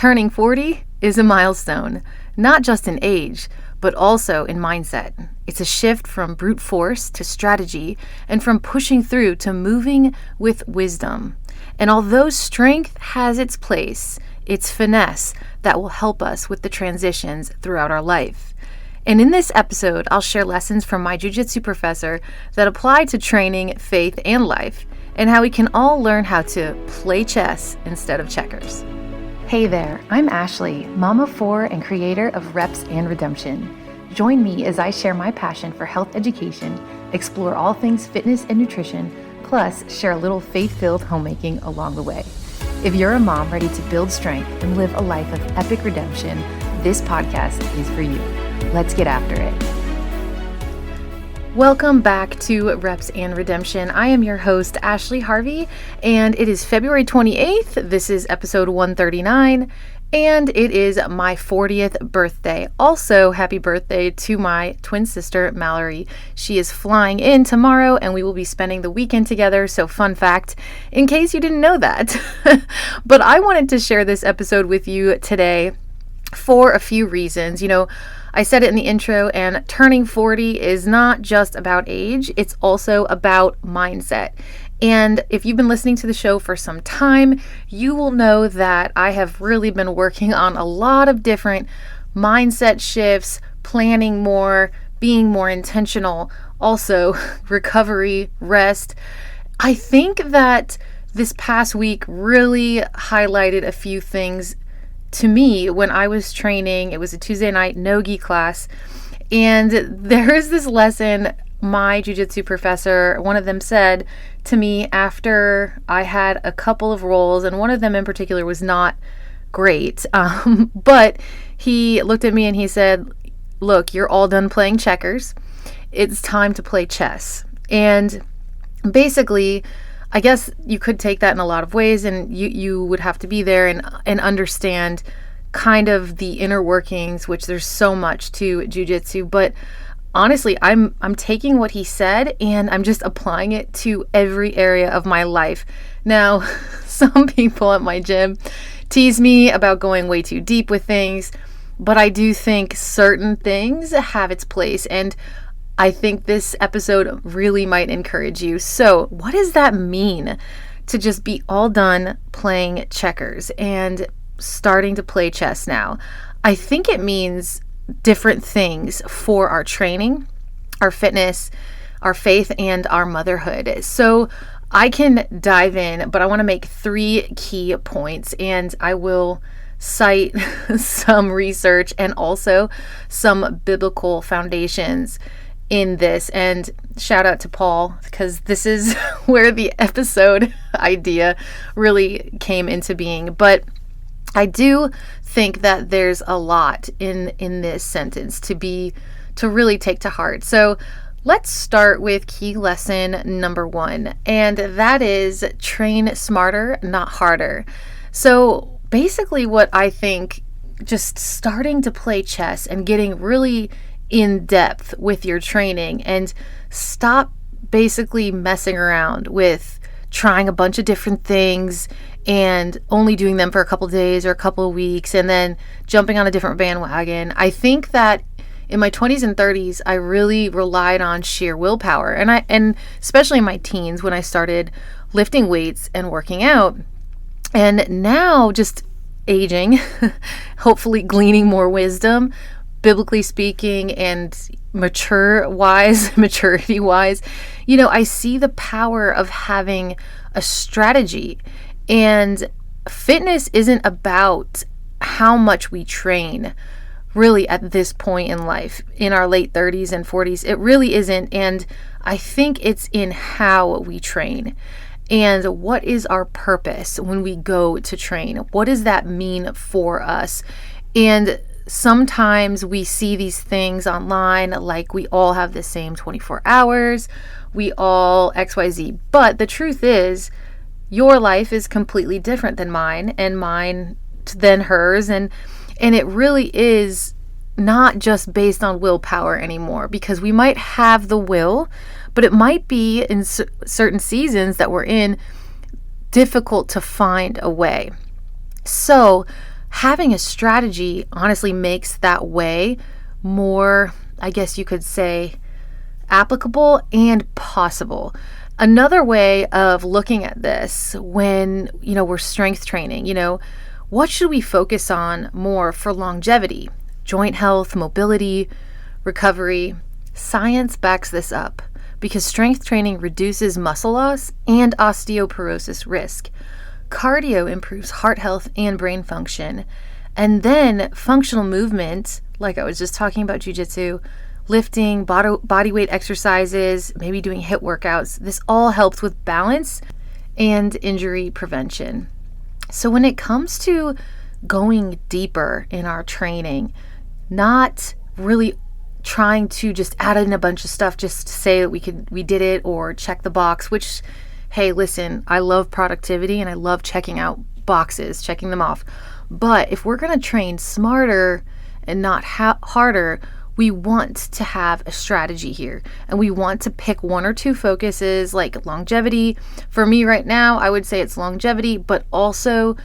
Turning 40 is a milestone, not just in age, but also in mindset. It's a shift from brute force to strategy and from pushing through to moving with wisdom. And although strength has its place, it's finesse that will help us with the transitions throughout our life. And in this episode, I'll share lessons from my jiu-jitsu professor that apply to training, faith, and life, and how we can all learn how to play chess instead of checkers. Hey there, I'm Ashley, mom of 4 and creator of Reps and Redemption. Join me as I share my passion for health education, explore all things fitness and nutrition, plus share a little faith-filled homemaking along the way. If you're a mom ready to build strength and live a life of epic redemption, this podcast is for you. Let's get after it. Welcome back to Reps and Redemption. I am your host, Ashley Harvey, and it is February 28th. This is episode 139, and it is my 40th birthday. Also, happy birthday to my twin sister, Mallory. She is flying in tomorrow, and we will be spending the weekend together. So fun fact, in case you didn't know that. But I wanted to share this episode with you today for a few reasons. I said it in the intro, and turning 40 is not just about age, it's also about mindset. And if you've been listening to the show for some time, you will know that I have really been working on a lot of different mindset shifts, planning more, being more intentional, also recovery, rest. I think that this past week really highlighted a few things to me when I was training. It was a Tuesday night no-gi class, and there is this lesson my jiu-jitsu professor, one of them said to me after I had a couple of rolls, and one of them in particular was not great, but he looked at me and he said, look, you're all done playing checkers. It's time to play chess. And basically, I guess you could take that in a lot of ways, and you would have to be there and understand kind of the inner workings, which there's so much to jiu-jitsu. But honestly, I'm taking what he said and I'm just applying it to every area of my life. Now, some people at my gym tease me about going way too deep with things, but I do think certain things have its place, and I think this episode really might encourage you. So, what does that mean to just be all done playing checkers and starting to play chess now? I think it means different things for our training, our fitness, our faith, and our motherhood. So, I can dive in, but I want to make 3 key points, and I will cite some research and also some biblical foundations in this. And shout out to Paul, because this is where the episode idea really came into being. But I do think that there's a lot in this sentence to really take to heart. So let's start with key lesson number 1, and that is train smarter, not harder. So basically what I think, just starting to play chess and getting really in depth with your training, and stop basically messing around with trying a bunch of different things and only doing them for a couple days or a couple of weeks and then jumping on a different bandwagon. I think that in my 20s and 30s, I really relied on sheer willpower, and especially in my teens when I started lifting weights and working out. And now, just aging, hopefully gleaning more wisdom, biblically speaking, and maturity wise, I see the power of having a strategy. And fitness isn't about how much we train, really, at this point in life, in our late 30s and 40s. It really isn't. And I think it's in how we train. And what is our purpose when we go to train? What does that mean for us? And sometimes we see these things online, like we all have the same 24 hours, we all XYZ. But the truth is, your life is completely different than mine, and mine than hers. And it really is not just based on willpower anymore, because we might have the will, but it might be in certain seasons that we're in difficult to find a way. So having a strategy honestly makes that way more, I guess you could say, applicable and possible. Another way of looking at this when, we're strength training, what should we focus on more for longevity, joint health, mobility, recovery? Science backs this up because strength training reduces muscle loss and osteoporosis risk. Cardio improves heart health and brain function. And then functional movement, like I was just talking about jiu-jitsu, lifting, body weight exercises, maybe doing HIIT workouts, this all helps with balance and injury prevention. So when it comes to going deeper in our training, not really trying to just add in a bunch of stuff just to say that we did it or check the box, which, hey, listen, I love productivity and I love checking out boxes, checking them off. But if we're going to train smarter and not harder, we want to have a strategy here, and we want to pick one or two focuses like longevity. For me right now, I would say it's longevity, but also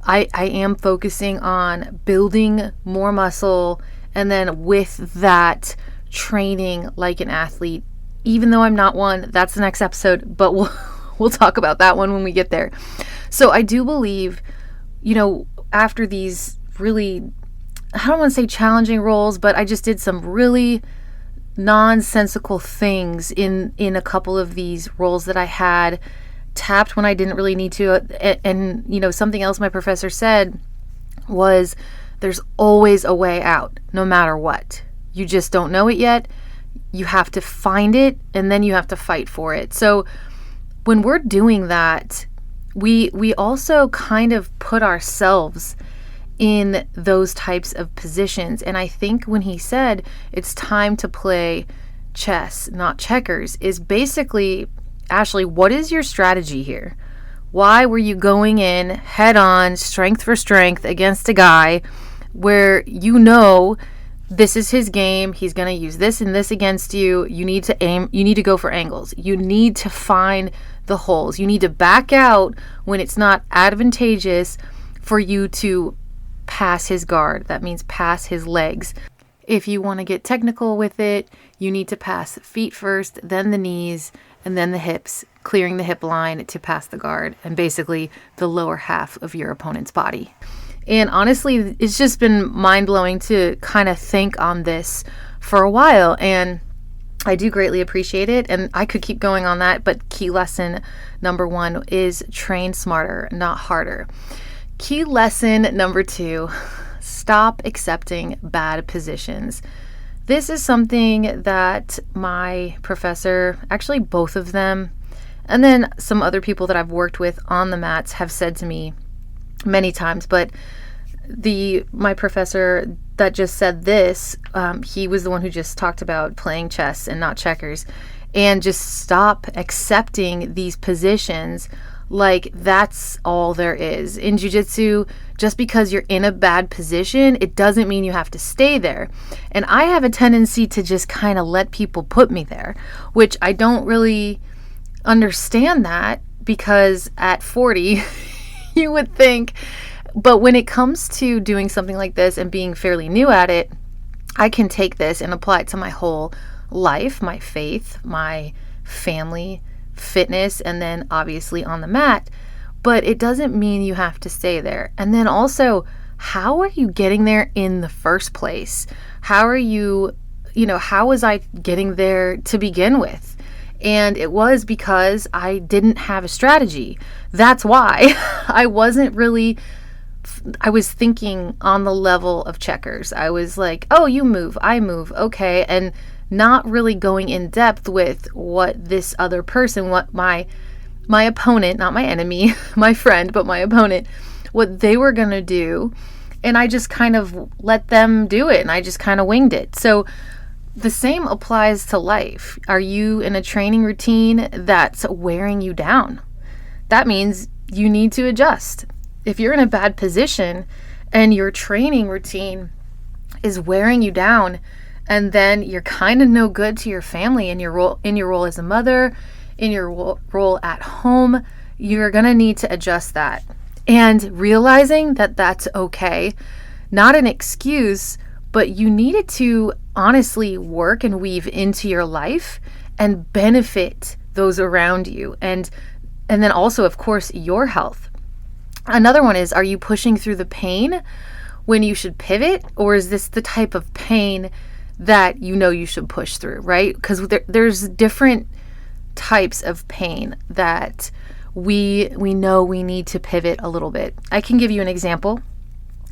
I am focusing on building more muscle, and then with that, training like an athlete. Even though I'm not one, that's the next episode, but we'll talk about that one when we get there. So I do believe, after these really, I don't want to say challenging roles, but I just did some really nonsensical things in a couple of these roles that I had, tapped when I didn't really need to. And something else my professor said was there's always a way out, no matter what. You just don't know it yet. You have to find it, and then you have to fight for it. So when we're doing that, we also kind of put ourselves in those types of positions. And I think when he said it's time to play chess, not checkers, is basically, Ashley, what is your strategy here? Why were you going in head on, strength for strength against a guy where this is his game, he's going to use this and this against you? You need to aim, you need to go for angles. You need to find the holes. You need to back out when it's not advantageous for you to pass his guard. That means pass his legs. If you want to get technical with it, you need to pass the feet first, then the knees, and then the hips, clearing the hip line to pass the guard, and basically the lower half of your opponent's body. And honestly, it's just been mind-blowing to kind of think on this for a while, and I do greatly appreciate it, and I could keep going on that, but key lesson number 1 is train smarter, not harder. Key lesson number 2, stop accepting bad positions. This is something that my professor, actually both of them, and then some other people that I've worked with on the mats have said to me many times, but my professor that just said this, he was the one who just talked about playing chess and not checkers, and just stop accepting these positions like that's all there is. In jiu-jitsu, just because you're in a bad position, it doesn't mean you have to stay there. And I have a tendency to just kind of let people put me there, which I don't really understand that, because at 40, you would think. But when it comes to doing something like this and being fairly new at it, I can take this and apply it to my whole life, my faith, my family, fitness, and then obviously on the mat. But it doesn't mean you have to stay there. And then also, how are you getting there in the first place? How was I getting there to begin with? And it was because I didn't have a strategy. That's why. I was thinking on the level of checkers. I was like, oh, you move, I move, okay. And not really going in depth with what this other person, what my opponent, not my enemy, my friend, but my opponent, what they were going to do. And I just kind of let them do it, and I just kind of winged it. So the same applies to life. Are you in a training routine that's wearing you down? That means you need to adjust. If you're in a bad position and your training routine is wearing you down, and then you're kind of no good to your family in your role as a mother, in your role at home, you're going to need to adjust that. and realizing that that's okay, not an excuse, but you need it to honestly work and weave into your life and benefit those around you. And then also, of course, your health. Another one is, are you pushing through the pain when you should pivot? Or is this the type of pain that you should push through, right? Because there's different types of pain that we know we need to pivot a little bit. I can give you an example.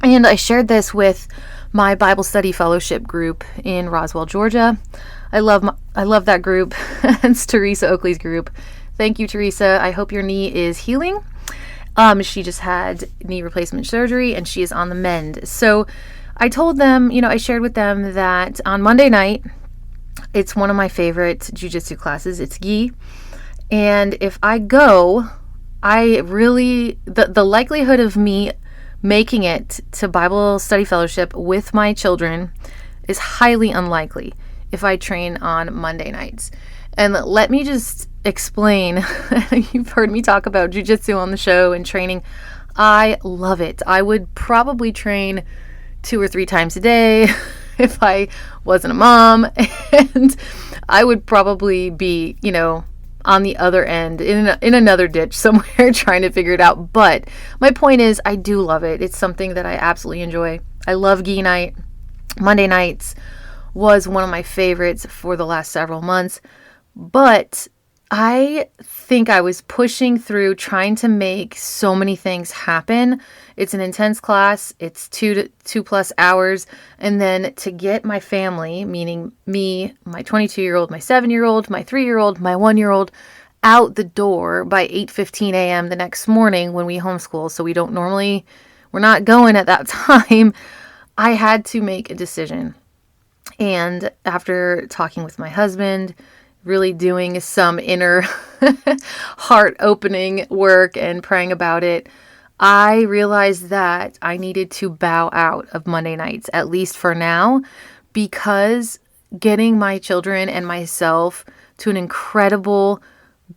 And I shared this with my Bible study fellowship group in Roswell, Georgia. I love that group. It's Teresa Oakley's group. Thank you, Teresa. I hope your knee is healing. She just had knee replacement surgery and she is on the mend. So I told them, I shared with them that on Monday night, it's one of my favorite jiu-jitsu classes. It's gi. And if I go, the likelihood of me making it to Bible study fellowship with my children is highly unlikely if I train on Monday nights. And let me just explain. You've heard me talk about jiu-jitsu on the show and training. I love it. I would probably train 2 or 3 times a day if I wasn't a mom. And I would probably be, on the other end in another ditch somewhere trying to figure it out. But my point is, I do love it. It's something that I absolutely enjoy. I love gi night. Monday nights was one of my favorites for the last several months. But I think I was pushing through trying to make so many things happen. It's an intense class. It's 2+ hours. And then to get my family, meaning me, my 22-year-old, my 7-year-old, my 3-year-old, my 1-year-old, out the door by 8:15 a.m. the next morning when we homeschool. So we're not going at that time. I had to make a decision. And after talking with my husband, really doing some inner heart opening work and praying about it, I realized that I needed to bow out of Monday nights, at least for now, because getting my children and myself to an incredible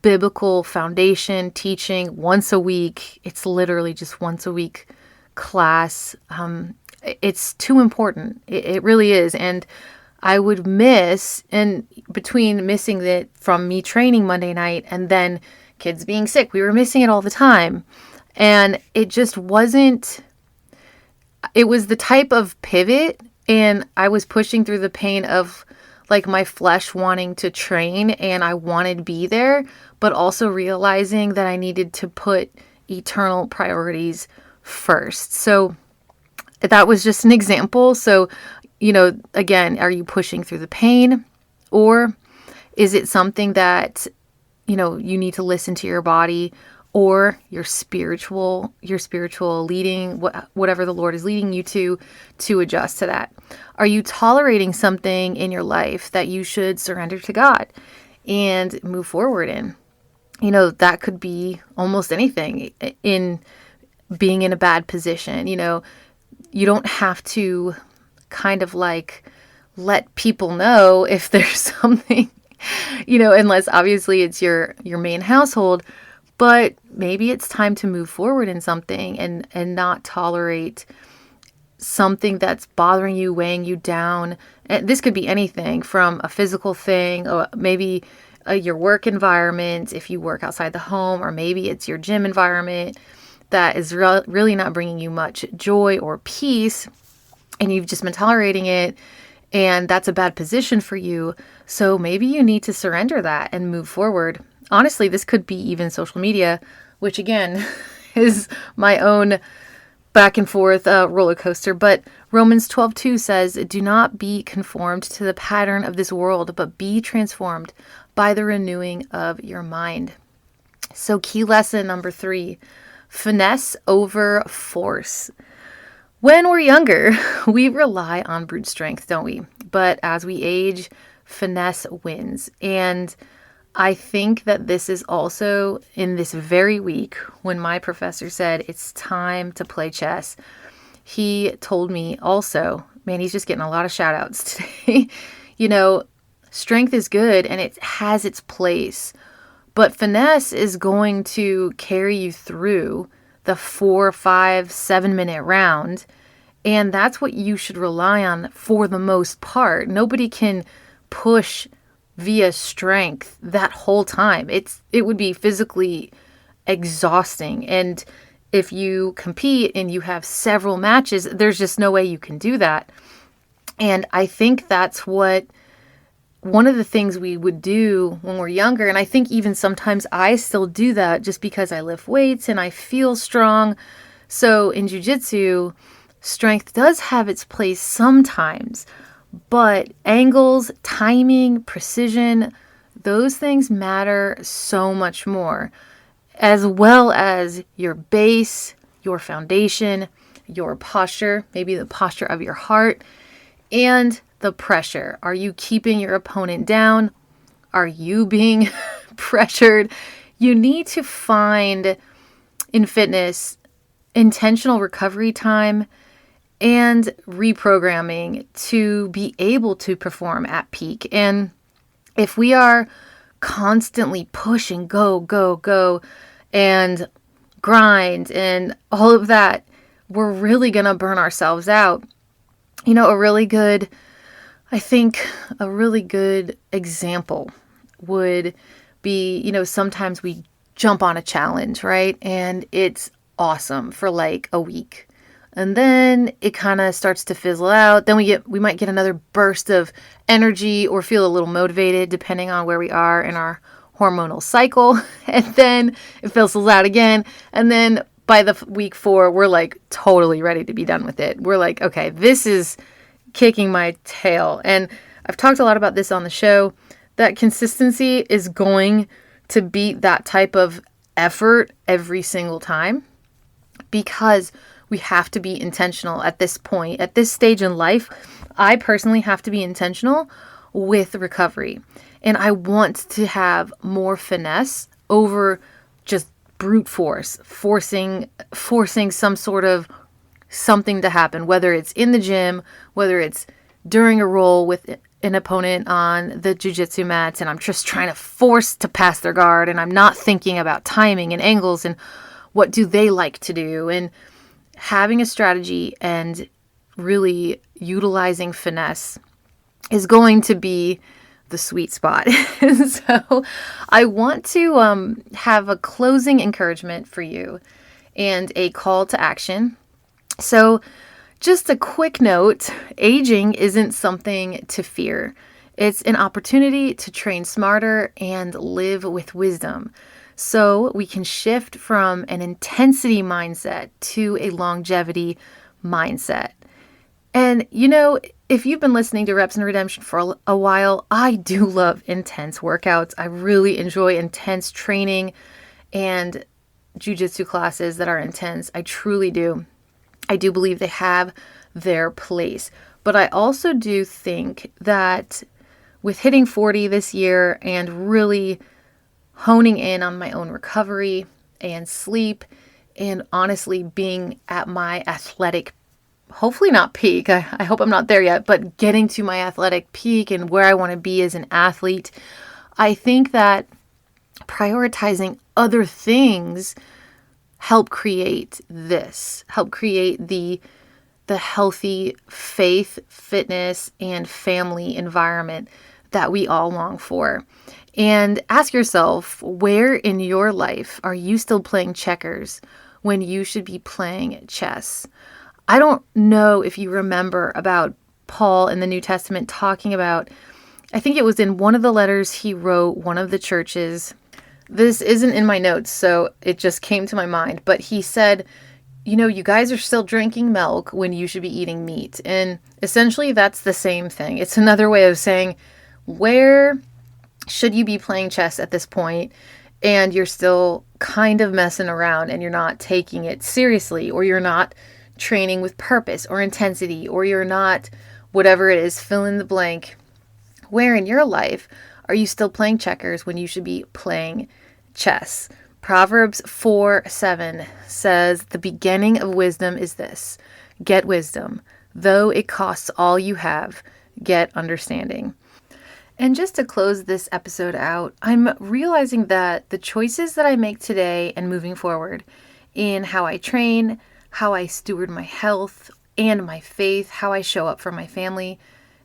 biblical foundation teaching once a week, it's literally just once a week class. It's too important. It really is. And I would miss, and between missing it from me training Monday night and then kids being sick, we were missing it all the time. And it just wasn't, it was the type of pivot, and I was pushing through the pain of like my flesh wanting to train and I wanted to be there, but also realizing that I needed to put eternal priorities first. So that was just an example. So again, are you pushing through the pain, or is it something that, you need to listen to your body or your spiritual leading, whatever the Lord is leading you to adjust to that? Are you tolerating something in your life that you should surrender to God and move forward in? That could be almost anything in being in a bad position. You don't have to kind of like let people know if there's something, unless obviously it's your main household, but maybe it's time to move forward in something and not tolerate something that's bothering you, weighing you down. And this could be anything from a physical thing, or maybe your work environment, if you work outside the home, or maybe it's your gym environment that is really not bringing you much joy or peace, and you've just been tolerating it, and that's a bad position for you. So maybe you need to surrender that and move forward. Honestly, this could be even social media, which again is my own back and forth roller coaster. But Romans 12:2 says, "Do not be conformed to the pattern of this world, but be transformed by the renewing of your mind." So key lesson number 3, finesse over force. When we're younger, we rely on brute strength, don't we? But as we age, finesse wins. And I think that this is also in this very week when my professor said it's time to play chess. He told me also, man, he's just getting a lot of shout outs today. Strength is good and it has its place, but finesse is going to carry you through the 4, 5, 7 minute round. And that's what you should rely on for the most part. Nobody can push via strength that whole time. It would be physically exhausting. And if you compete and you have several matches, there's just no way you can do that. And I think that's one of the things we would do when we're younger. And I think even sometimes I still do that just because I lift weights and I feel strong. So in jiu-jitsu, strength does have its place sometimes, but angles, timing, precision, those things matter so much more, as well as your base, your foundation, your posture, maybe the posture of your heart, and the pressure. Are you keeping your opponent down? Are you being pressured? You need to find in fitness intentional recovery time and reprogramming to be able to perform at peak. And if we are constantly pushing, go, and grind and all of that, we're really going to burn ourselves out. A really good example would be, sometimes we jump on a challenge, right? And it's awesome for like a week. And then it kind of starts to fizzle out. Then we might get another burst of energy or feel a little motivated depending on where we are in our hormonal cycle. And then it fizzles out again. And then by the week 4, we're like totally ready to be done with it. We're like, okay, this is kicking my tail. And I've talked a lot about this on the show, that consistency is going to beat that type of effort every single time, because we have to be intentional at this point, at this stage in life. I personally have to be intentional with recovery. And I want to have more finesse over just brute force, forcing some sort of something to happen, whether it's in the gym, whether it's during a roll with an opponent on the jiu-jitsu mats, and I'm just trying to force to pass their guard, and I'm not thinking about timing and angles and what do they like to do. And having a strategy and really utilizing finesse is going to be the sweet spot. So I want to have a closing encouragement for you and a call to action. So just a quick note, aging isn't something to fear. It's an opportunity to train smarter and live with wisdom. So we can shift from an intensity mindset to a longevity mindset. And if you've been listening to Reps and Redemption for a while, I do love intense workouts. I really enjoy intense training and jiu-jitsu classes that are intense. I truly do. I do believe they have their place. But I also do think that with hitting 40 this year and really honing in on my own recovery and sleep, and honestly being at my athletic, hopefully not peak, I hope I'm not there yet, but getting to my athletic peak and where I want to be as an athlete, I think that prioritizing other things help create the healthy faith, fitness, and family environment that we all long for. And ask yourself, where in your life are you still playing checkers when you should be playing chess? I don't know if you remember about Paul in the New Testament talking about, I think it was in one of the letters he wrote one of the churches. This isn't in my notes, so it just came to my mind. But he said, you guys are still drinking milk when you should be eating meat. And essentially that's the same thing. It's another way of saying, where should you be playing chess at this point and you're still kind of messing around and you're not taking it seriously, or you're not training with purpose or intensity, or you're not, whatever it is, fill in the blank. Where in your life are you still playing checkers when you should be playing chess? Proverbs 4:7 says, the beginning of wisdom is this: get wisdom. Though it costs all you have, get understanding. And just to close this episode out, I'm realizing that the choices that I make today and moving forward in how I train, how I steward my health and my faith, how I show up for my family.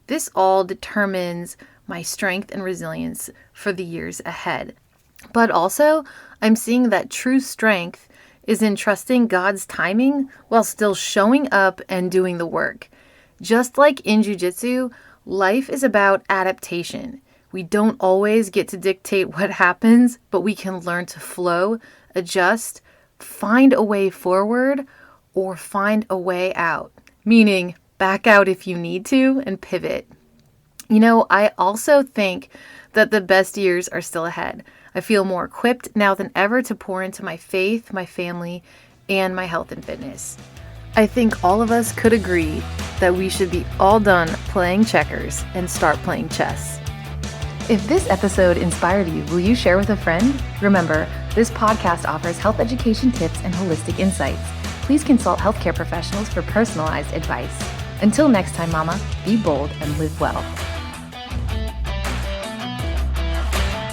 This all determines my strength and resilience for the years ahead. But also, I'm seeing that true strength is in trusting God's timing while still showing up and doing the work. Just like in jiu-jitsu, life is about adaptation. We don't always get to dictate what happens, but we can learn to flow, adjust, find a way forward, or find a way out. Meaning, back out if you need to and pivot. I also think that the best years are still ahead. I feel more equipped now than ever to pour into my faith, my family, and my health and fitness. I think all of us could agree that we should be all done playing checkers and start playing chess. If this episode inspired you, will you share with a friend? Remember, this podcast offers health education tips and holistic insights. Please consult healthcare professionals for personalized advice. Until next time, Mama, be bold and live well.